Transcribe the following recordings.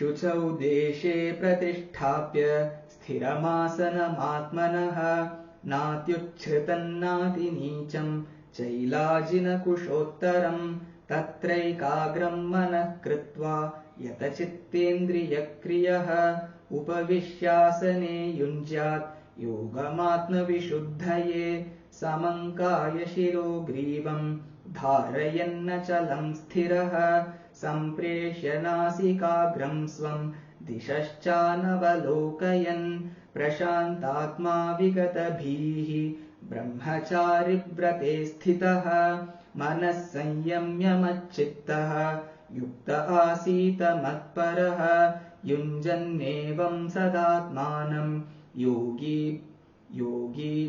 शुचौ देशे प्रतिष्ठाप्य स्थिरमासनमात्मनः नात्युच्छ्रितन्नातिनीचम् चैलाजिनकुशोत्तरम् तत्रैकाग्रम् मनः कृत्वा यतचित्तेन्द्रियक्रियः उपविश्यासने युञ्ज्यात् योगमात्मविशुद्धये समङ्काय शिरोग्रीवम् धारयन्नचलम् स्थिरः सम्प्रेष्य नासिकाग्रम् स्वम् दिशश्चानवलोकयन् प्रशान्तात्मा विगतभीः ब्रह्मचारिव्रते स्थितः मनः संयम्य मच्चित्तः युक्त आसीत मत्परः युञ्जन्नेवम् सदात्मानम् योगी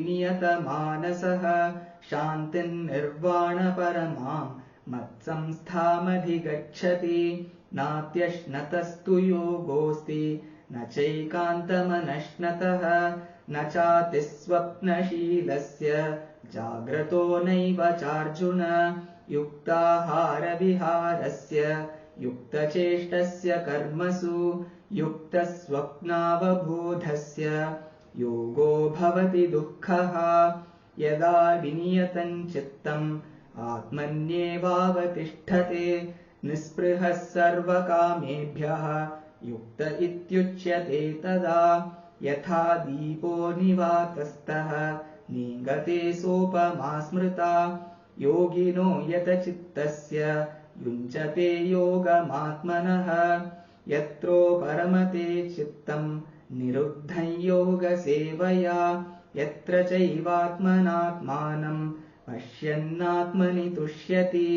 नियतमानसः शान्तिर्निर्वाणपरमाम् मत्संस्थामधिगच्छति नात्यश्नतस्तु योगोऽस्ति न चैकान्तमनश्नतः न चातिस्वप्नशीलस्य जाग्रतो नैव चार्जुन युक्ताहारविहारस्य युक्तचेष्टस्य कर्मसु युक्तस्वप्नावबोधस्य योगो भवति दुःखः यदा विनियतम् चित्तम् आत्मन्येवावतिष्ठते निःस्पृहः सर्वकामेभ्यः युक्त इत्युच्यते तदा यथा दीपो निवातस्तः निगते सोपमा स्मृता योगिनो यतचित्तस्य युञ्जते योगमात्मनः यत्रो परमते चित्तम् निरुद्धं योगसेवया यत्र चैवात्मनात्मानम् पश्यन्नात्मनि तुष्यति।